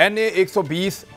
NA 120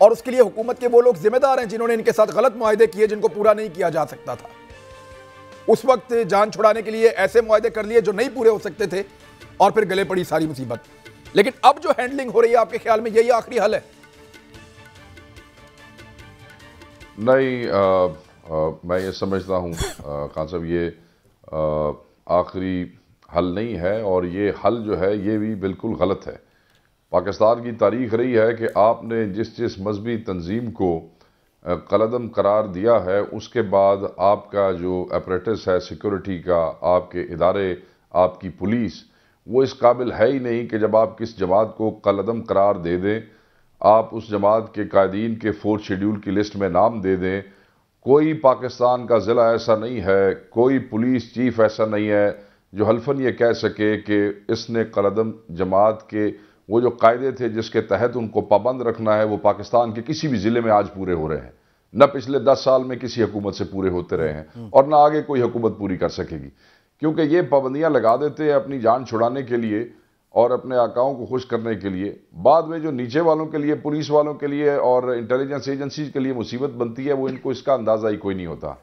اور اس کے لیے حکومت کے وہ لوگ ذمہ دار ہیں جنہوں نے ان کے ساتھ غلط معاہدے کیے جن کو پورا نہیں کیا جا سکتا تھا. اس وقت جان چھڑانے کے لیے ایسے معاہدے کر لیے جو نہیں پورے ہو سکتے تھے اور پھر گلے پڑی ساری مصیبت. لیکن اب جو ہینڈلنگ ہو رہی ہے آپ کے خیال میں یہی آخری حل ہے؟ نہیں، میں یہ سمجھتا ہوں خان صاحب یہ آخری حل نہیں ہے، اور یہ حل جو ہے یہ بھی بالکل غلط ہے. پاکستان کی تاریخ رہی ہے کہ آپ نے جس مذہبی تنظیم کو قلعدم قرار دیا ہے اس کے بعد آپ کا جو اپریٹس ہے سیکورٹی کا، آپ کے ادارے، آپ کی پولیس، وہ اس قابل ہے ہی نہیں کہ جب آپ کس جماعت کو قلعدم قرار دے دیں آپ اس جماعت کے قائدین کے 4 شیڈول کی لسٹ میں نام دے دیں. کوئی پاکستان کا ضلع ایسا نہیں ہے، کوئی پولیس چیف ایسا نہیں ہے جو حلفاً یہ کہہ سکے کہ اس نے قلعدم جماعت کے وہ جو قاعدے تھے جس کے تحت ان کو پابند رکھنا ہے وہ پاکستان کے کسی بھی ضلع میں آج پورے ہو رہے ہیں. نہ پچھلے 10 سال میں کسی حکومت سے پورے ہوتے رہے ہیں اور نہ آگے کوئی حکومت پوری کر سکے گی، کیونکہ یہ پابندیاں لگا دیتے ہیں اپنی جان چھڑانے کے لیے اور اپنے آقاؤں کو خوش کرنے کے لیے. بعد میں جو نیچے والوں کے لیے، پولیس والوں کے لیے اور انٹیلیجنس ایجنسیز کے لیے مصیبت بنتی ہے وہ ان کو اس کا اندازہ ہی کوئی نہیں ہوتا.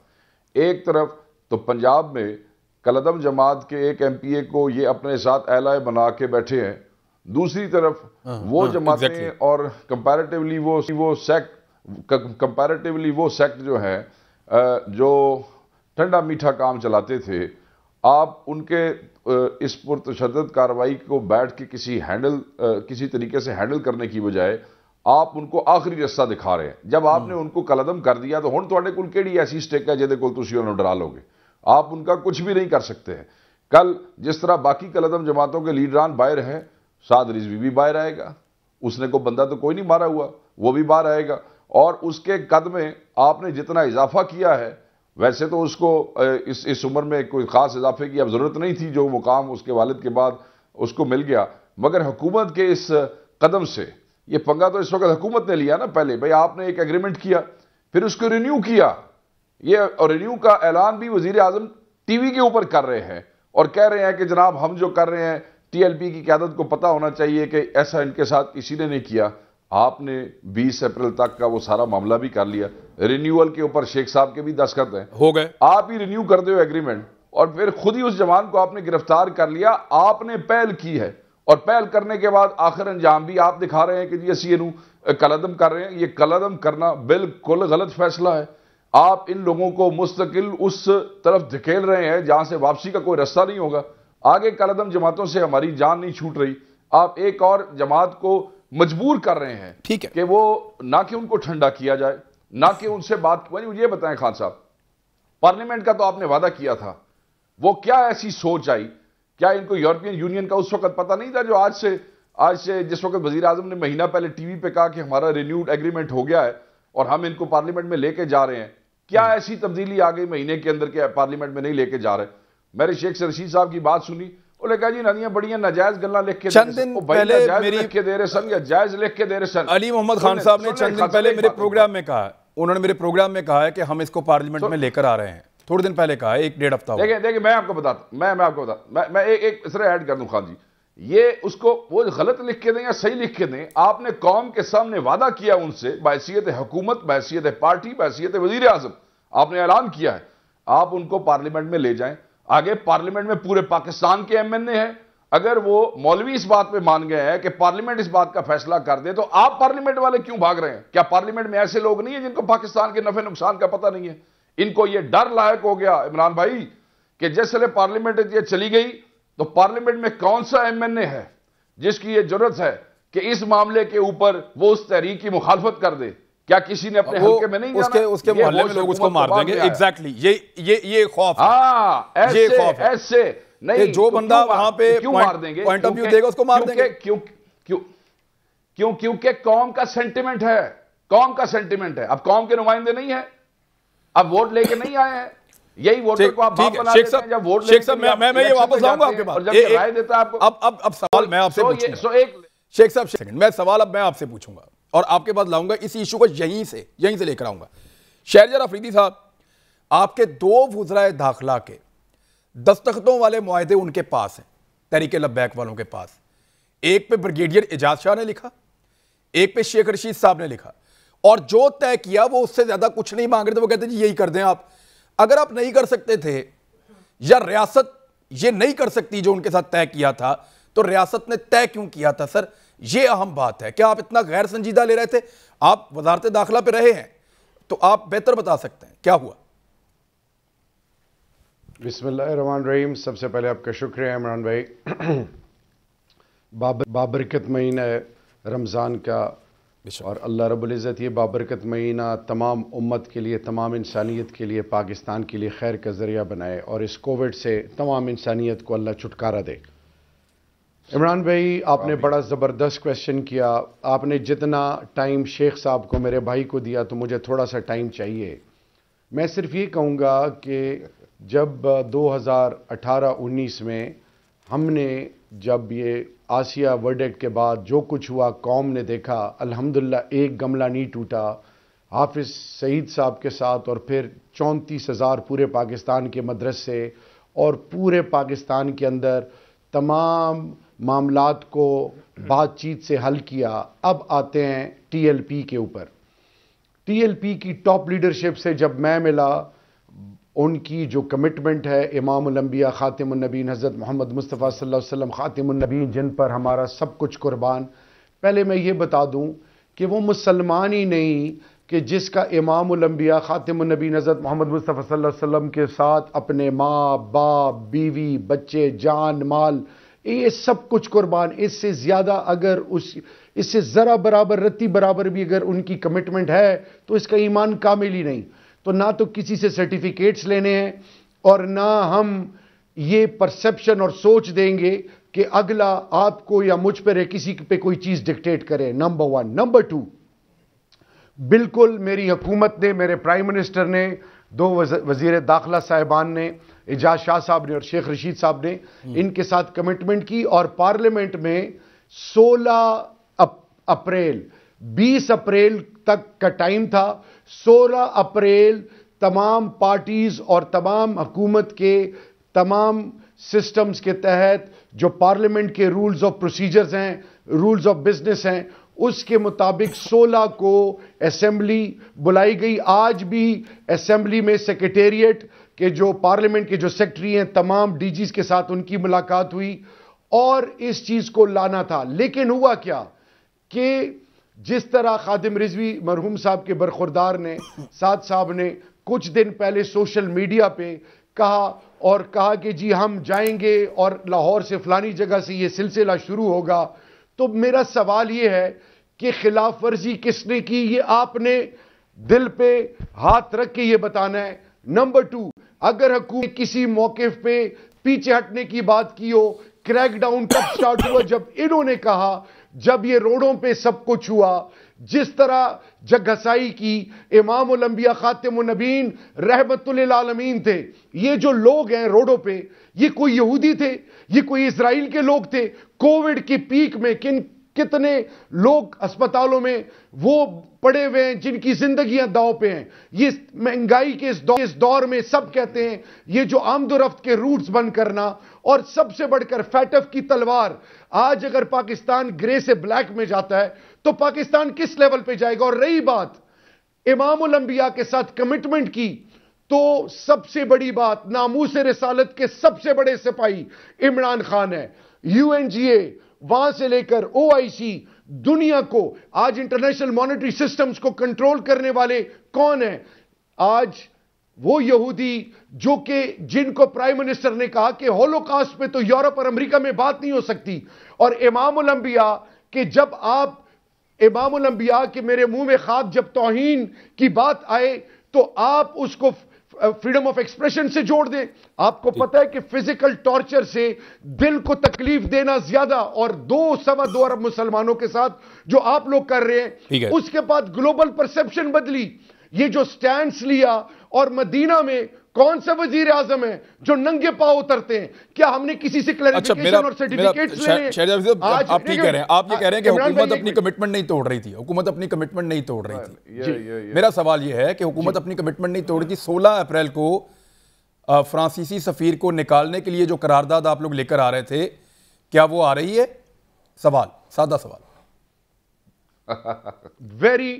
ایک طرف تو پنجاب میں قلعدم جماعت کے ایک ایم پی اے کو یہ اپنے ساتھ ایلائے بنا کے بیٹھے ہیں، دوسری طرف وہ جماعتیں اور کمپیریٹیولی وہ سیکٹ جو ہیں جو ٹھنڈا میٹھا کام چلاتے تھے، آپ ان کے اس پرتشدد کارروائی کو بیٹھ کے کسی طریقے سے ہینڈل کرنے کی بجائے آپ ان کو آخری رستہ دکھا رہے ہیں. جب آپ نے ان کو قلعدم کر دیا تو ہن تواڈے کول کیڑی ایسی سٹک ہے جہدے کول تسی انہوں ڈرا لو گے؟ آپ ان کا کچھ بھی نہیں کر سکتے ہیں. کل جس طرح باقی قلعدم جماعتوں کے لیڈران باہر ہیں، سعد رضوی بھی باہر آئے گا، اس نے کوئی بندہ تو کوئی نہیں مارا ہوا، وہ بھی باہر آئے گا. اور اس کے قد میں آپ نے جتنا اضافہ کیا ہے، ویسے تو اس کو اس عمر میں کوئی خاص اضافے کی اب ضرورت نہیں تھی، جو مقام اس کے والد کے بعد اس کو مل گیا، مگر حکومت کے اس قدم سے یہ پنگا تو اس وقت حکومت نے لیا نا. پہلے بھئی آپ نے ایک ایگریمنٹ کیا، پھر اس کو رینیو کیا، یہ رینیو کا اعلان بھی وزیر اعظم ٹی وی کے اوپر کر رہے ہیں اور کہہ رہے ہیں کہ جناب ہم جو کر رہے ہیں ٹی ایل پی کی قیادت کو پتہ ہونا چاہیے کہ ایسا ان کے ساتھ کسی نے نہیں کیا. آپ نے 20 اپریل تک کا وہ سارا معاملہ بھی کر لیا، رینیول کے اوپر شیخ صاحب کے بھی دستخط ہیں، ہو گئے. آپ ہی رینیو کر دے ہو ایگریمنٹ، اور پھر خود ہی اس جوان کو آپ نے گرفتار کر لیا. آپ نے پہل کی ہے اور پہل کرنے کے بعد آخر انجام بھی آپ دکھا رہے ہیں کہ جی اسی قلعدم کر رہے ہیں. یہ قلعدم کرنا بالکل غلط فیصلہ ہے. آپ ان لوگوں کو مستقل اس طرف دھکیل رہے ہیں جہاں سے واپسی کا کوئی رستہ نہیں ہوگا. آگے قلعدم جماعتوں سے ہماری جان نہیں چھوٹ رہی، آپ ایک اور جماعت کو مجبور کر رہے ہیں کہ وہ نہ کہ ان کو ٹھنڈا کیا جائے، نہ کہ ان سے بات. مجھے یہ بتائیں خان صاحب، پارلیمنٹ کا تو آپ نے وعدہ کیا تھا، وہ کیا ایسی سوچ آئی؟ کیا ان کو یورپین یونین کا اس وقت پتہ نہیں تھا جو آج سے جس وقت وزیر اعظم نے مہینہ پہلے ٹی وی پہ کہا کہ ہمارا رینیوڈ ایگریمنٹ ہو گیا ہے اور ہم ان کو پارلیمنٹ میں لے کے جا رہے ہیں؟ کیا ایسی تبدیلی آ گئی مہینے کے اندر کہ پارلیمنٹ میں نہیں لے کے جا رہے؟ میرے شیخ رشید صاحب کی بات سنی، انہوں نے کہا جی ندیاں بڑیاں ناجائز گلاں لکھ کے چند دن پہلے لکھ کے دے رہے سن یا جائز لکھ کے دے رہے سن. علی محمد خان صاحب نے چند دن پہلے میرے پروگرام میں کہا، انہوں نے میرے پروگرام میں کہا ہے کہ ہم اس کو پارلیمنٹ میں لے کر آ رہے ہیں. تھوڑے دن پہلے کہا ہے، 1-1.5 ہفتہ ہوا. دیکھیں میں آپ کو بتاتا میں ایک اس طرح ایڈ کر دوں خان جی، یہ اس کو وہ غلط لکھ کے دیں یا صحیح لکھ کے دیں، آپ نے قوم کے سامنے وعدہ کیا ان سے بحیثیت حکومت، بحیثیت پارٹی، بحیثیت وزیر اعظم، آپ نے اعلان کیا ہے آپ ان کو پارلیمنٹ میں لے جائیں. آگے پارلیمنٹ میں پورے پاکستان کے ایم این اے ہیں، اگر وہ مولوی اس بات پہ مان گئے ہیں کہ پارلیمنٹ اس بات کا فیصلہ کر دے تو آپ پارلیمنٹ والے کیوں بھاگ رہے ہیں؟ کیا پارلیمنٹ میں ایسے لوگ نہیں ہیں جن کو پاکستان کے نفع نقصان کا پتہ نہیں ہے؟ ان کو یہ ڈر لاحق ہو گیا عمران بھائی کہ جیسے پارلیمنٹ یہ چلی گئی تو پارلیمنٹ میں کون سا ایم این اے ہے جس کی یہ جرأت ہے کہ اس معاملے کے اوپر وہ اس تحریک کی مخالفت کر دے؟ کیا کسی نے اپنے حلقے میں نہیں جانا؟ اس کے محلے میں لوگ اس کو مار دیں گے. ایگزیکٹلی یہ خوف ہے. ایسے نہیں، جو بندہ وہاں پہ کیوں مار دیں گے؟ پوائنٹ آف ویو دے گا اس کو مار دیں گے. کیونکہ قوم کا سینٹیمنٹ ہے، قوم کا سینٹیمنٹ ہے. اب قوم کے نمائندے نہیں ہیں، اب ووٹ لے کے نہیں آئے ہیں، یہی ووٹر کو آپ باپ بنا دیتے ہیں. جب ووٹ لے کے میں یہ واپس آؤں گا آپ کے پاس. اور جب رائے دیتا ہے آپ کو. اب سوال میں آپ سے پوچھوں گا شیخ صاحب، میں سوال اب میں آپ سے پوچھوں گا اور آپ کے بعد لاؤں گا اس ایشو کو یہیں سے لے کر آؤں گا. شہریار افریدی صاحب، آپ کے 2 وزرائے داخلہ کے دستخطوں والے معاہدے ان کے پاس ہیں، تحریک لبیک والوں کے پاس. ایک پہ بریگیڈیئر اعجاز شاہ نے لکھا، ایک پہ شیخ رشید صاحب نے لکھا. اور جو طے کیا وہ اس سے زیادہ کچھ نہیں مانگ رہے تھے. وہ کہتے ہیں جی یہی کر دیں آپ. اگر آپ نہیں کر سکتے تھے یا ریاست یہ نہیں کر سکتی جو ان کے ساتھ طے کیا تھا, تو ریاست نے طے کیوں کیا تھا سر؟ یہ اہم بات ہے. کیا آپ اتنا غیر سنجیدہ لے رہے تھے؟ آپ وزارت داخلہ پہ رہے ہیں تو آپ بہتر بتا سکتے ہیں کیا ہوا. بسم اللہ الرحمن الرحیم. سب سے پہلے آپ کا شکریہ عمران بھائی. بابرکت مہینہ ہے رمضان کا, اور اللہ رب العزت یہ بابرکت مہینہ تمام امت کے لیے, تمام انسانیت کے لیے, پاکستان کے لیے خیر کا ذریعہ بنائے, اور اس کووڈ سے تمام انسانیت کو اللہ چھٹکارا دے. عمران بھائی آپ نے بڑا زبردست کویسچن کیا. آپ نے جتنا ٹائم شیخ صاحب کو, میرے بھائی کو دیا, تو مجھے تھوڑا سا ٹائم چاہیے. میں صرف یہ کہوں گا کہ جب 2018-19 میں ہم نے جب یہ آسیہ ورڈکٹ کے بعد جو کچھ ہوا قوم نے دیکھا, الحمدللہ ایک گملہ نہیں ٹوٹا. حافظ سعید صاحب کے ساتھ اور پھر 34,000 پورے پاکستان کے مدرسے اور پورے پاکستان کے اندر تمام معاملات کو بات چیت سے حل کیا. اب آتے ہیں ٹی ایل پی کے اوپر. ٹی ایل پی کی ٹاپ لیڈرشپ سے جب میں ملا, ان کی جو کمٹمنٹ ہے امام الانبیاء خاتم النبیین حضرت محمد مصطفیٰ صلی اللہ علیہ وسلم خاتم النبیین, جن پر ہمارا سب کچھ قربان. پہلے میں یہ بتا دوں کہ وہ مسلمان ہی نہیں کہ جس کا امام الانبیاء خاتم النبیین حضرت محمد مصطفیٰ صلی اللہ علیہ وسلم کے ساتھ اپنے ماں باپ بیوی بچے جان مال یہ سب کچھ قربان. اس سے زیادہ اگر اس سے ذرا برابر رتی برابر بھی اگر ان کی کمٹمنٹ ہے تو اس کا ایمان کامل ہی نہیں. تو نہ تو کسی سے سرٹیفکیٹس لینے ہیں, اور نہ ہم یہ پرسپشن اور سوچ دیں گے کہ اگلا آپ کو یا مجھ پر کسی پہ کوئی چیز ڈکٹیٹ کرے. نمبر 1. نمبر 2, بالکل میری حکومت نے, میرے پرائم منسٹر نے, 2 وزیر داخلہ صاحبان نے, اعجاز شاہ صاحب نے اور شیخ رشید صاحب نے ان کے ساتھ کمٹمنٹ کی, اور پارلیمنٹ میں 16 اپریل 20 اپریل تک کا ٹائم تھا. 16 اپریل تمام پارٹیز اور تمام حکومت کے تمام سسٹمز کے تحت جو پارلیمنٹ کے رولز آف پروسیجرز ہیں, رولز آف بزنس ہیں, اس کے مطابق 16 کو اسمبلی بلائی گئی. آج بھی اسمبلی میں سیکریٹریٹ کے جو پارلیمنٹ کے جو سیکٹری ہیں تمام ڈی جیز کے ساتھ ان کی ملاقات ہوئی اور اس چیز کو لانا تھا. لیکن ہوا کیا کہ جس طرح خادم رضوی مرحوم صاحب کے برخوردار نے, سعد صاحب نے کچھ دن پہلے سوشل میڈیا پہ کہا کہ جی ہم جائیں گے اور لاہور سے فلانی جگہ سے یہ سلسلہ شروع ہوگا. تو میرا سوال یہ ہے کہ خلاف ورزی کس نے کی, یہ آپ نے دل پہ ہاتھ رکھ کے یہ بتانا ہے. نمبر 2, اگر حکومت کسی موقف پہ پیچھے ہٹنے کی بات کی ہو, کریک ڈاؤن کب سٹارٹ ہوا؟ جب انہوں نے کہا, جب یہ روڈوں پہ سب کچھ ہوا, جس طرح جگہسائی کی, امام الانبیاء خاتم النبیین رحمت للعالمین تھے. یہ جو لوگ ہیں روڈوں پہ, یہ کوئی یہودی تھے, یہ کوئی اسرائیل کے لوگ تھے. کووڈ کی پیک میں کتنے لوگ اسپتالوں میں وہ پڑے ہوئے ہیں جن کی زندگیاں داؤ پہ ہیں. یہ مہنگائی کے اس دور میں سب کہتے ہیں یہ جو آمد و رفت کے روٹس بند کرنا, اور سب سے بڑھ کر فیٹف کی تلوار. آج اگر پاکستان گرے سے بلیک میں جاتا ہے تو پاکستان کس لیول پہ جائے گا؟ اور رہی بات امام الانبیاء کے ساتھ کمٹمنٹ کی, تو سب سے بڑی بات ناموس رسالت کے سب سے بڑے سپاہی عمران خان ہے. UNGA وہاں سے لے کر OIC دنیا کو, آج انٹرنیشنل مانیٹری سسٹمز کو کنٹرول کرنے والے کون ہیں؟ آج وہ یہودی جو کہ جن کو پرائم منسٹر نے کہا کہ ہولوکاسٹ پہ تو یورپ اور امریکہ میں بات نہیں ہو سکتی, اور امام الانبیاء کہ جب آپ امام الانبیاء کے میرے منہ میں خواب جب توہین کی بات آئے تو آپ اس کو فریڈم آف ایکسپریشن سے جوڑ دیں. آپ کو پتہ ہے کہ فزیکل ٹارچر سے دل کو تکلیف دینا زیادہ, اور 2.25 ارب مسلمانوں کے ساتھ جو آپ لوگ کر رہے ہیں, اس کے بعد گلوبل پرسپشن بدلی. یہ جو سٹینڈز لیا, اور مدینہ میں کون سا وزیر اعظم ہے جو ننگے پاؤں اترتے ہیں؟ کیا ہم نے کسی سے کلیریفیکیشن اور سرٹیفکیٹس لینے؟ آپ یہ کہہ رہے ہیں کہ حکومت اپنی کمٹمنٹ نہیں توڑ رہی تھی. حکومت اپنی کمٹمنٹ نہیں توڑ رہی تھی. میرا سوال یہ ہے کہ حکومت اپنی کمٹمنٹ نہیں توڑ رہی تھی. 16 اپریل کو فرانسیسی سفیر کو نکالنے کے لیے جو قرارداد آپ لوگ لے کر آ رہے تھے, کیا وہ آ رہی ہے؟ سوال, سادہ سوال. ویری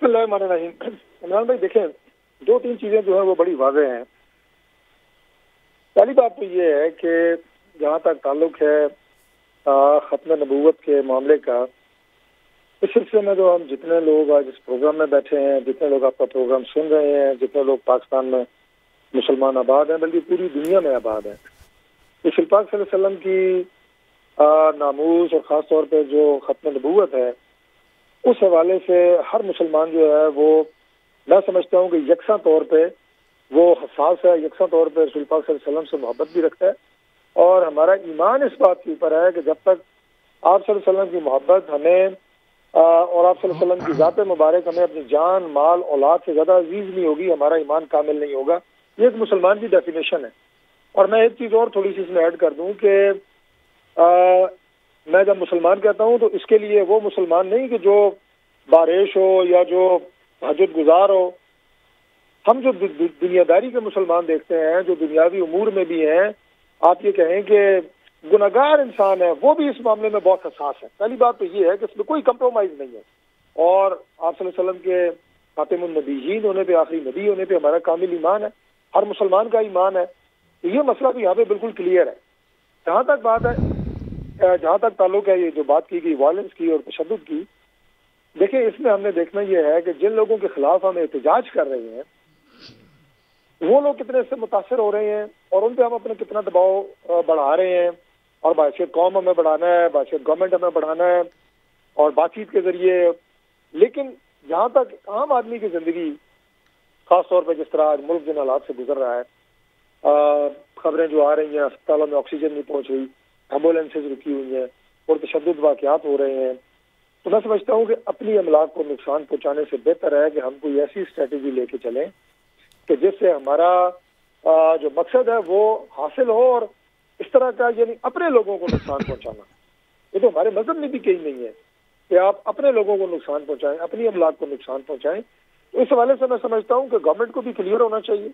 بسم اللہ الرحمن الرحیم. عمران بھائی دیکھیں، دو تین چیزیں جو ہیں وہ بڑی واضح ہیں. پہلی بات تو یہ ہے کہ جہاں تک تعلق ہے ختم نبوت کے معاملے کا، اس سلسلے میں جو ہم جتنے لوگ آج اس پروگرام میں بیٹھے ہیں، جتنے لوگ آپ کا پروگرام سن رہے ہیں، جتنے لوگ پاکستان میں مسلمان آباد ہیں، بلکہ پوری دنیا میں آباد ہیں، رسول پاک صلی اللہ علیہ وسلم کی ناموس اور خاص طور پہ جو ختم نبوت ہے، اس حوالے سے ہر مسلمان جو ہے وہ میں سمجھتا ہوں کہ یکساں طور پہ وہ حساس ہے، یکساں طور پہ رسول پاک صلی اللہ علیہ وسلم سے محبت بھی رکھتا ہے. اور ہمارا ایمان اس بات کے اوپر ہے کہ جب تک آپ صلی اللہ علیہ وسلم کی محبت ہمیں اور آپ صلی اللہ علیہ وسلم کی ذات مبارک ہمیں اپنی جان، مال، اولاد سے زیادہ عزیز نہیں ہوگی، ہمارا ایمان کامل نہیں ہوگا. یہ ایک مسلمان کی ڈیفینیشن ہے. اور میں ایک چیز اور تھوڑی سی اس میں ایڈ کر دوں کہ میں جب مسلمان کہتا ہوں تو اس کے لیے وہ مسلمان نہیں کہ جو بارش ہو یا جو تہجد گزار ہو. ہم جو دنیا داری کے مسلمان دیکھتے ہیں، جو دنیاوی امور میں بھی ہیں، آپ یہ کہیں کہ گناہگار انسان ہے، وہ بھی اس معاملے میں بہت حساس ہے. پہلی بات تو یہ ہے کہ اس میں کوئی کمپرومائز نہیں ہے. اور آپ صلی اللہ علیہ وسلم کے خاتم النبیین ہونے پہ، آخری نبی ہونے پہ ہمارا کامل ایمان ہے، ہر مسلمان کا ایمان ہے. تو یہ مسئلہ بھی یہاں پہ بالکل کلیئر ہے. جہاں تک بات ہے، جہاں تک تعلق ہے یہ جو بات کی گئی وائلنس کی اور تشدد کی، دیکھیں اس میں ہم نے دیکھنا یہ ہے کہ جن لوگوں کے خلاف ہم احتجاج کر رہے ہیں وہ لوگ کتنے اس سے متاثر ہو رہے ہیں اور ان پہ ہم اپنا کتنا دباؤ بڑھا رہے ہیں. اور بحیثیت قوم ہمیں بڑھانا ہے، بحیثیت گورنمنٹ ہمیں بڑھانا ہے اور بات چیت کے ذریعے. لیکن جہاں تک عام آدمی کی زندگی، خاص طور پہ جس طرح آج ملک جن حالات سے گزر رہا ہے، خبریں جو آ رہی ہیں اسپتالوں میں آکسیجن نہیں پہنچ رہی، ایمبولینسز رکی ہوئی ہیں اور تشدد واقعات ہو رہے ہیں، تو میں سمجھتا ہوں کہ اپنی املاک کو نقصان پہنچانے سے بہتر ہے کہ ہم کوئی ایسی اسٹریٹجی لے کے چلیں کہ جس سے ہمارا جو مقصد ہے وہ حاصل ہو. اور اس طرح کا یعنی اپنے لوگوں کو نقصان پہنچانا، یہ تو ہمارے مذہب میں بھی کہیں نہیں ہے کہ آپ اپنے لوگوں کو نقصان پہنچائیں، اپنی املاک کو نقصان پہنچائیں. تو اس حوالے سے میں سمجھتا ہوں کہ گورنمنٹ کو بھی کلیئر ہونا چاہیے،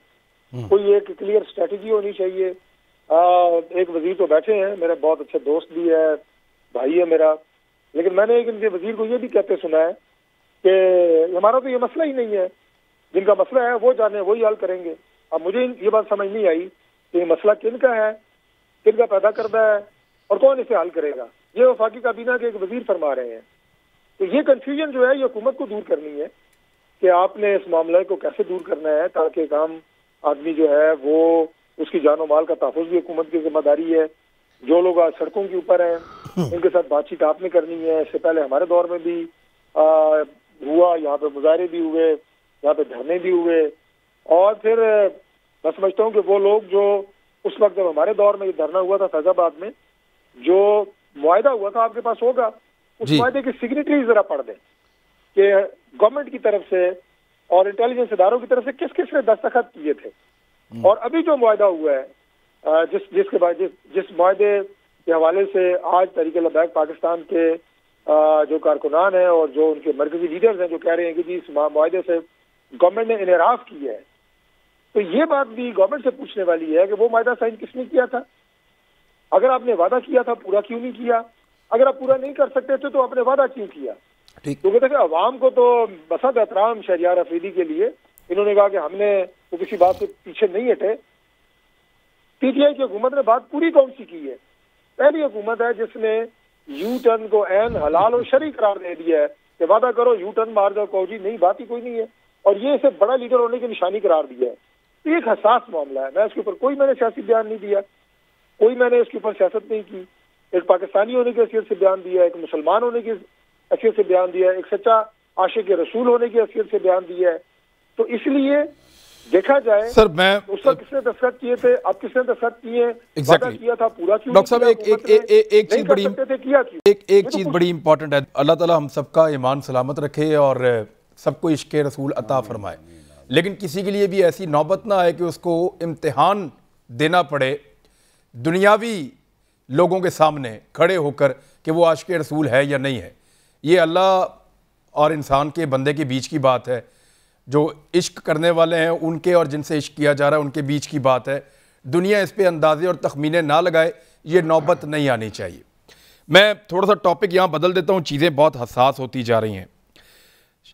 کوئی ایک کلیئر اسٹریٹجی ہونی چاہیے. ایک وزیر تو بیٹھے ہیں، میرے بہت اچھے دوست بھی ہے، بھائی ہے میرا، لیکن میں نے ایک ان کے وزیر کو یہ بھی کہتے سنا ہے کہ ہمارا تو یہ مسئلہ ہی نہیں ہے، جن کا مسئلہ ہے وہ جانے وہی حل کریں گے. اب مجھے یہ بات سمجھ نہیں آئی کہ یہ مسئلہ کن کا ہے، کن کا پیدا کرتا ہے اور کون اسے حل کرے گا. یہ وفاقی کابینہ کے ایک وزیر فرما رہے ہیں. تو یہ کنفیوژن جو ہے یہ حکومت کو دور کرنی ہے کہ آپ نے اس معاملے کو کیسے دور کرنا ہے تاکہ ایک عام آدمی جو ہے وہ اس کی جان و مال کا تحفظ بھی حکومت کی ذمہ داری ہے. جو لوگ آج سڑکوں کے اوپر ہیں ان کے ساتھ بات چیت آپ نے کرنی ہے. اس سے پہلے ہمارے دور میں بھی ہوا، یہاں پہ مظاہرے بھی ہوئے، یہاں پہ دھرنے بھی ہوئے. اور پھر میں سمجھتا ہوں کہ وہ لوگ جو اس وقت جب ہمارے دور میں یہ دھرنا ہوا تھا فیض آباد میں، جو معاہدہ ہوا تھا آپ کے پاس ہوگا، اس معاہدے کی سگنیٹری ذرا پڑھ دیں کہ گورنمنٹ کی طرف سے اور انٹیلیجنس اداروں کی طرف سے کس کس نے دستخط کیے تھے. اور ابھی جو معاہدہ ہوا ہے جس معاہدے کے حوالے سے آج تحریک لبیک پاکستان کے جو کارکنان ہیں اور جو ان کے مرکزی لیڈرز ہیں جو کہہ رہے ہیں کہ جی اس معاہدے سے گورنمنٹ نے انحراف کیا ہے، تو یہ بات بھی گورنمنٹ سے پوچھنے والی ہے کہ وہ معاہدہ سائن کس نے کیا تھا؟ اگر آپ نے وعدہ کیا تھا پورا کیوں نہیں کیا؟ اگر آپ پورا نہیں کر سکتے تھے تو آپ نے وعدہ کیوں کیا؟ کیونکہ دیکھیں عوام کو تو بسط احترام شہریار افریدی کے لیے، انہوں نے کہا کہ ہم نے تو کسی بات سے پیچھے نہیں ہٹے. پی ٹی آئی کی حکومت نے بات پوری کون سی کی ہے؟ پہلی حکومت ہے جس نے یو ٹرن کو عین حلال و شرعی قرار دے دیا ہے کہ وعدہ کرو یو ٹرن مار جاؤ، کہو جی نہیں بات ہی کوئی نہیں ہے، اور یہ اسے بڑا لیڈر ہونے کی نشانی قرار دیا ہے. تو یہ ایک حساس معاملہ ہے. میں اس کے اوپر میں نے سیاسی بیان نہیں دیا، میں نے اس کے اوپر سیاست نہیں کی. ایک پاکستانی ہونے کی حیثیت سے بیان دیا، ایک مسلمان ہونے کی حیثیت سے بیان دیا، ایک سچا عاشق رسول ہونے کی حیثیت سے بیان دیا ہے. تو اس لیے دیکھا جائے سر میں اس وقت کس نے دستخط کیے تھے، اب کس نے دستخط کیے، وعدہ کیا تھا پورا کیوں؟ ڈاکٹر صاحب ایک چیز بڑی امپورٹنٹ ہے. اللہ تعالیٰ ہم سب کا ایمان سلامت رکھے اور سب کو عشق رسول عطا فرمائے، لیکن کسی کے لیے بھی ایسی نوبت نہ آئے کہ اس کو امتحان دینا پڑے دنیاوی لوگوں کے سامنے کھڑے ہو کر کہ وہ عاشق رسول ہے یا نہیں ہے. یہ اللہ اور انسان کے بندے کے بیچ کی بات ہے. جو عشق کرنے والے ہیں ان کے اور جن سے عشق کیا جا رہا ہے ان کے بیچ کی بات ہے. دنیا اس پہ اندازے اور تخمینے نہ لگائے، یہ نوبت نہیں آنی چاہیے. میں تھوڑا سا ٹاپک یہاں بدل دیتا ہوں، چیزیں بہت حساس ہوتی جا رہی ہیں.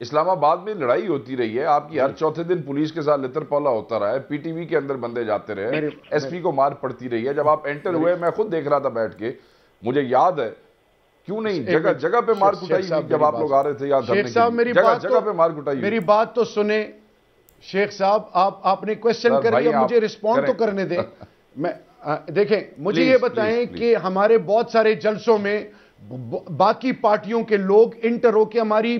اسلام آباد میں لڑائی ہوتی رہی ہے، آپ کی ہر چوتھے دن پولیس کے ساتھ لتر پولا ہوتا رہا ہے، پی ٹی وی کے اندر بندے جاتے رہے، ایس پی کو مار پڑتی رہی ہے. جب آپ انٹر ہوئے میں خود دیکھ رہا تھا بیٹھ کے، مجھے یاد ہے کیوں نہیں جگہ جگہ پہ مار کٹائی ہوئی جب آپ لوگ آ رہے تھے یہاں دھرنے کے لیے، جگہ جگہ پہ مار کٹائی ہوئی. میری بات تو سنیں شیخ صاحب، آپ نے کویسچن کر لیا، مجھے رسپونڈ تو کرنے دیں. میں دیکھیں مجھے یہ بتائیں کہ ہمارے بہت سارے جلسوں میں باقی پارٹیوں کے لوگ انٹر ہو کے ہماری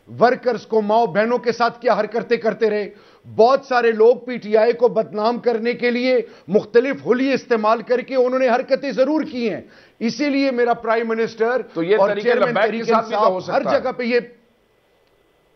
ورکرز کو، ماؤں بہنوں کے ساتھ کیا حرکتیں کرتے رہے. بہت سارے لوگ پی ٹی آئی کو بدنام کرنے کے لیے مختلف حلیے استعمال کر کے انہوں نے حرکتیں ضرور کی ہیں. اسی لیے میرا پرائم منسٹر اور چیئرمین تحریک انصاف ہر جگہ پہ یہ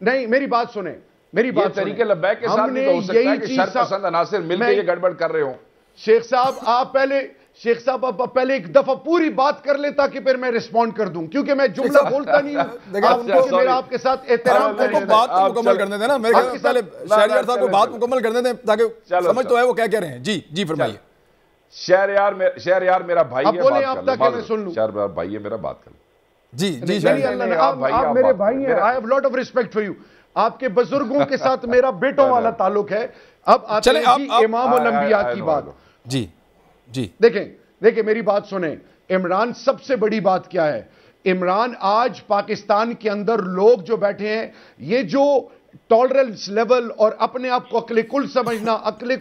نہیں، میری بات سنیں، میری بات طریقہ لبیک کے ساتھ بھی تو ہو سکتا ہے کہ شرپسند عناصر مل کے یہ گڑبڑ کر رہے ہوں. شیخ صاحب آپ پہلے ایک دفعہ پوری بات کر لیں تاکہ پھر میں رسپونڈ کر دوں، کیونکہ میں جملہ بولتا نہیں ہوں. میرا آپ کے ساتھ احترام کو بات مکمل کرنے دیں نا، میرے پہلے شہریار صاحب کو بات مکمل کرنے دیں تاکہ سمجھ تو ہے وہ کیا کہہ رہے ہیں. جی فرمائیے. شہریار میرا بھائی ہے، بولیں آپ تاکہ میں سن لوں. شہریار بھائی ہے میرا، بات کر لیں. جی آپ میرے بھائی ہیں. I have a lot of respect for you. آپ کے بزرگوں کے ساتھ میرا بیٹوں والا تعلق ہے. اب آتے ہیں جی امام الانبیاء کی بات. جی دیکھیں میری بات سنیں. عمران سب سے بڑی بات کیا ہے؟ عمران آج پاکستان کے اندر لوگ جو بیٹھے ہیں، یہ جو ٹالرنس لیول اور اپنے آپ کو عقل کل سمجھنا، اگلے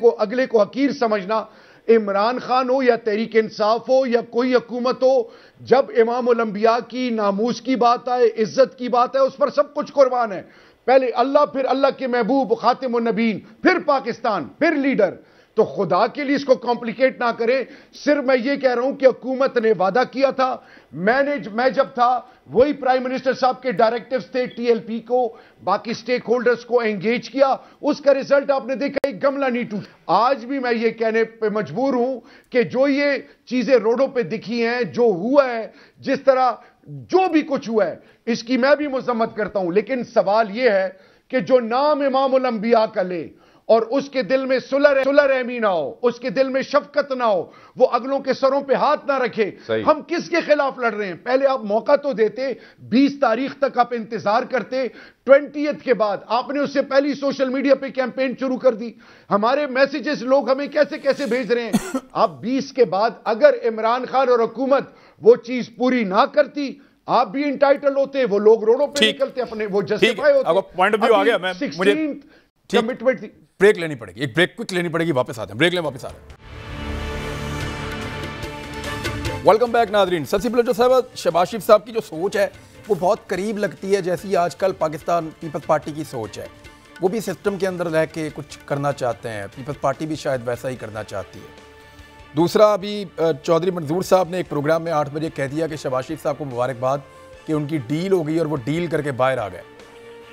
کو حقیر سمجھنا، عمران خان ہو یا تحریک انصاف ہو یا کوئی حکومت ہو، جب امام الانبیاء کی ناموس کی بات آئے، عزت کی بات ہے، اس پر سب کچھ قربان ہے. پہلے اللہ، پھر اللہ کے محبوب خاتم النبیین، پھر پاکستان، پھر لیڈر. تو خدا کے لیے اس کو کمپلیکیٹ نہ کریں. صرف میں یہ کہہ رہا ہوں کہ حکومت نے وعدہ کیا تھا. میں جب تھا وہی پرائم منسٹر صاحب کے ڈائریکٹیوز تھے، ٹی ایل پی کو، باقی سٹیک ہولڈرز کو انگیج کیا. اس کا ریزلٹ آپ نے دیکھا، ایک گملہ نہیں ٹوٹا. آج بھی میں یہ کہنے پہ مجبور ہوں کہ جو یہ چیزیں روڈوں پہ دکھی ہیں، جو ہوا ہے، جس طرح جو بھی کچھ ہوا ہے، اس کی میں بھی مذمت کرتا ہوں. لیکن سوال یہ ہے کہ جو نام امام الانبیاء کا لے اور اس کے دل میں صلح رحمی نہ ہو، اس کے دل میں شفقت نہ ہو، وہ اگلوں کے سروں پہ ہاتھ نہ رکھے، ہم کس کے خلاف لڑ رہے ہیں؟ پہلے آپ موقع تو دیتے، 20 تاریخ تک آپ انتظار کرتے، 20 کے بعد آپ نے اس سے پہلی سوشل میڈیا پہ کیمپین شروع کر دی. ہمارے میسیجز لوگ ہمیں کیسے بھیج رہے ہیں. آپ 20 کے بعد اگر عمران خان اور حکومت وہ چیز پوری نہ کرتی، آپ بھی انٹائٹل ہوتے، وہ لوگ روڈوں پہ نکلتے، اپنے وہ جسٹیفائی ہوتے. پوائنٹ آف ویو آ گیا. مجھے کمٹمنٹ تھی. بریک لینی پڑے گی، ایک بریک کوئک لینی پڑے گی. واپس آتے ہیں، بریک لیں، واپس آ رہے ہیں. ویلکم بیک ناظرین. سسی بلوچ صاحب، شہباز شریف صاحب کی جو سوچ ہے وہ بہت قریب لگتی ہے جیسی آج کل پاکستان پیپلز پارٹی کی سوچ ہے. وہ بھی سسٹم کے اندر رہ کے کچھ کرنا چاہتے ہیں. پیپلز پارٹی بھی شاید ویسا ہی کرنا چاہتی ہے. دوسرا، ابھی چودھری منظور صاحب نے ایک پروگرام میں 8 بجے کہہ دیا کہ شہباز شریف صاحب کو مبارکباد کہ ان کی ڈیل ہو گئی اور وہ ڈیل کر کے باہر آ گئے.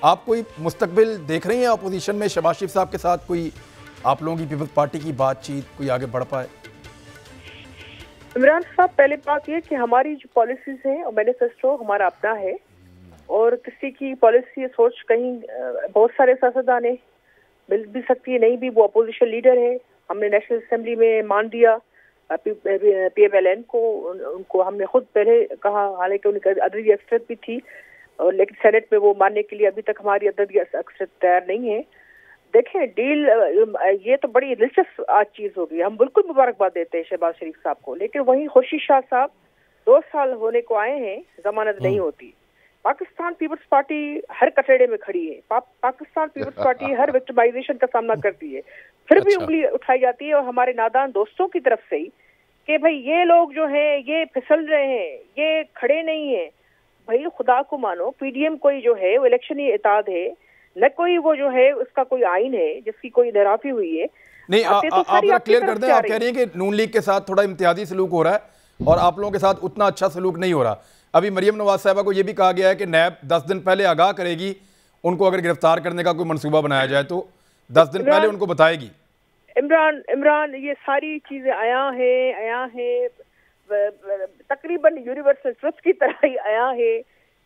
آپ کوئی مستقبل دیکھ رہی ہیں اپوزیشن میں شہباز شریف صاحب کے ساتھ؟ کوئی آپ لوگوں کی پیپلز پارٹی کی بات چیت کوئی آگے بڑھ پائے؟ عمران صاحب، پہلے بات یہ کہ ہماری جو پالیسیز ہیں اور مینیفیسٹو ہمارا اپنا ہے، اور کسی کی پالیسی سوچ کہیں بہت سارے سیاستدان ہیں، مل بھی سکتی ہے، نہیں بھی. وہ اپوزیشن لیڈر ہے، ہم نے نیشنل اسمبلی میں مان دیا پی ایم ایل این کو. ان کو ہم نے خود پہلے کہا، حالانکہ ان کی عددی اکثریت بھی تھی، اور لیکن سینٹ میں وہ ماننے کے لیے ابھی تک ہماری عددی اکثریت تیار نہیں ہے. دیکھیں ڈیل، یہ تو بڑی دلچسپ آج چیز ہوگی. ہم بالکل مبارکباد دیتے ہیں شہباز شریف صاحب کو، لیکن وہیں خورشید شاہ صاحب 2 سال ہونے کو آئے ہیں، ضمانت نہیں ہوتی. پاکستان پیپلز پارٹی ہر کٹڑے میں کھڑی ہے. پاکستان پیپلز پارٹی ہر وکٹمائزیشن کا سامنا کرتی ہے، پھر بھی انگلی اٹھائی جاتی ہے، اور ہمارے نادان دوستوں کی طرف سے ہی کہ بھئی یہ لوگ جو ہیں یہ پھسل رہے ہیں، یہ کھڑے نہیں ہیں. بھئی خدا کو مانو، پی ڈی ایم کوئی جو ہے وہ الیکشنی اعتاد ہے، نہ کوئی وہ جو ہے اس کا کوئی آئین ہے جس کی کوئی نرافی ہوئی ہے. نہیں، آپ ذرا کلیئر کر دیں. آپ کہہ رہی ہیں کہ نون لیگ کے ساتھ تھوڑا امتیازی سلوک ہو رہا ہے اور آپ لوگوں کے ساتھ اتنا اچھا سلوک نہیں ہو رہا. ابھی مریم نواز صاحبہ کو یہ بھی کہا گیا ہے کہ نیب 10 دن پہلے آگاہ کرے گی ان کو، اگر گرفتار کرنے کا کوئی منصوبہ بنایا جائے تو 10 دن پہلے ان کو بتائے گی. عمران یہ ساری چیزیں آیا ہے تقریباً یونیورسل ٹرسٹ کی طرح ہی آیا ہے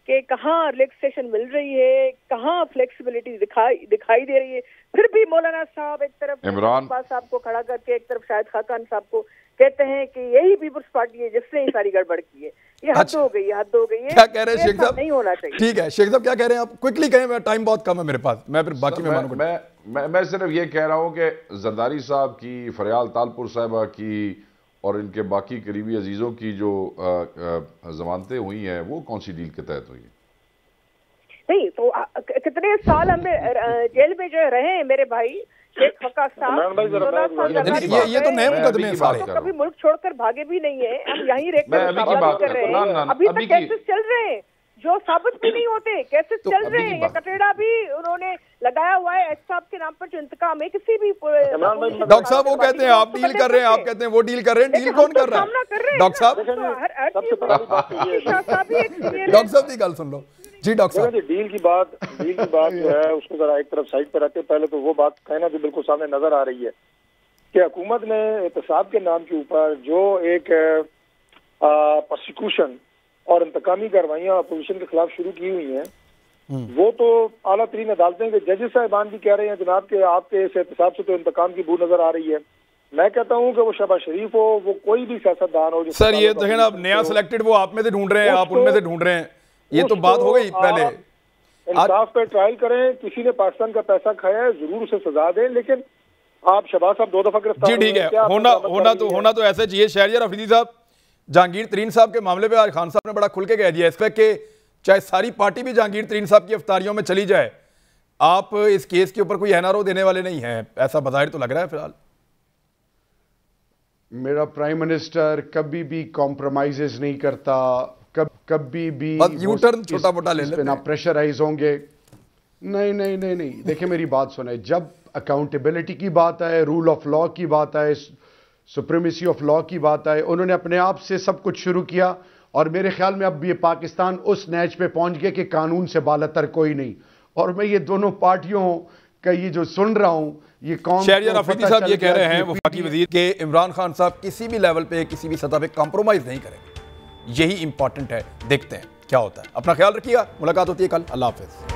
کہ کہاں ریلیکسیشن مل رہی ہے، کہاں فلیکسیبلٹی دکھائی دے رہی ہے. پھر بھی مولانا صاحب ایک طرف عمران صاحب کو کھڑا کر کے، ایک طرف شاہد خاقان صاحب کو کہتے ہیں کہ یہی پیپلز پارٹی ہے جس نے یہ ساری گڑبڑ کی ہے. یہ حد ہو گئی ہے، حد ہو گئی ہے. کیا کہہ رہے ہیں شیخ صاحب؟ نہیں ہونا چاہیے. ٹھیک ہے شیخ صاحب کیا کہہ رہے ہیں آپ؟ کوئکلی کہیں، میں ٹائم بہت کم ہے میرے پاس، میں پھر باقی مہمانوں کو میں صرف یہ کہہ رہا ہوں کہ زرداری صاحب کی، فریال تالپور صاحبہ کی اور ان کے باقی قریبی عزیزوں کی جو ضمانتیں ہوئی ہیں وہ کون سی ڈیل کے تحت ہوئی ہیں؟ نہیں تو کتنے سال ہم جیل میں جو رہے ہیں میرے بھائی شیخ وقاص صاحب، یہ تو نئے مقدمے ہیں سارے. کبھی ملک چھوڑ کر بھاگے بھی نہیں ہیں، ہم یہیں رہ کر رہے ہیں. ابھی تک کیسز چل رہے ہیں جو ثابت بھی نہیں ہوتے، کیسز چل رہے ہیں. یہ کٹیڑا بھی انہوں نے لگایا ہوا ہے ایس صاحب کے نام پر جو انتقام ہے کسی بھی. ڈاکٹر صاحب وہ کہتے ہیں آپ ڈیل کر رہے ہیں، آپ کہتے ہیں وہ ڈیل کر رہے ہیں. ڈیل کون کر رہا ہے ڈاکٹر صاحب؟ ڈاکٹر صاحب کی گل سن لو. جی ڈاکٹر صاحب. ڈیل کی بات جو ہے اس کو ذرا ایک طرف سائڈ پہ رکھتے. پہلے تو وہ بات کہنا جو بالکل سامنے نظر آ رہی ہے کہ حکومت نے احتساب کے نام کے اوپر جو ایک پرسیکیوشن اور انتقامی کاروائیاں اپوزیشن کے خلاف شروع کی ہوئی ہیں، وہ تو اعلیٰ ترین عدالتیں کے ججز صاحبان بھی کہہ رہے ہیں جناب کہ آپ کے اس احتساب سے تو انتقام کی بو نظر آ رہی ہے. میں کہتا ہوں کہ وہ شہباز شریف ہو، وہ کوئی بھی سیاستدان ہو. سر یہ دیکھیں نا، نیا سلیکٹڈ وہ آپ میں سے ڈھونڈ رہے ہیں، آپ ان میں سے ڈھونڈ رہے ہیں. یہ تو بات ہو گئی پہلے. انصاف پہ ٹرائل کریں. کسی نے پاکستان کا پیسہ کھایا ہے ضرور اسے سزا دیں، لیکن آپ شہباز صاحب 2 دفعہ گرفتار. جی ٹھیک ہے، ہونا تو ایسے چاہیے. شہریار افریدی صاحب، جہانگیر ترین صاحب کے معاملے پہ آج خان صاحب نے بڑا کھل کے کہہ دیا اس پہ کہ چاہے ساری پارٹی بھی جہانگیر ترین صاحب کی افطاریوں میں چلی جائے، آپ اس کیس کے اوپر کوئی NRO دینے والے نہیں ہیں. ایسا بظاہر تو لگ رہا ہے فی الحال. میرا پرائم منسٹر کبھی بھی کمپرومائزز نہیں کرتا، کبھی بھی یو ٹرن چھوٹا موٹا لے لیتے نہ پریشرائز ہوں گے. نہیں دیکھیں میری بات سنیں. جب اکاؤنٹیبلٹی کی بات آئے، رول آف لا کی بات آئے، سپریمیسی آف لا کی بات آئے، انہوں نے اپنے آپ سے سب کچھ شروع کیا. اور میرے خیال میں اب یہ پاکستان اس نیچ پہ پہنچ گیا کہ قانون سے بالاتر کوئی نہیں. اور میں یہ دونوں پارٹیوں کا یہ جو سن رہا ہوں، یہ قوم شہریار افریدی صاحب یہ کہہ رہے ہیں وفاقی وزیر کہ عمران خان صاحب کسی بھی لیول پہ، کسی بھی سطح پہ کمپرومائز نہیں کریں گے. یہی امپورٹنٹ ہے. دیکھتے ہیں کیا ہوتا ہے. اپنا خیال رکھیے گا. ملاقات ہوتی ہے کل. اللہ حافظ.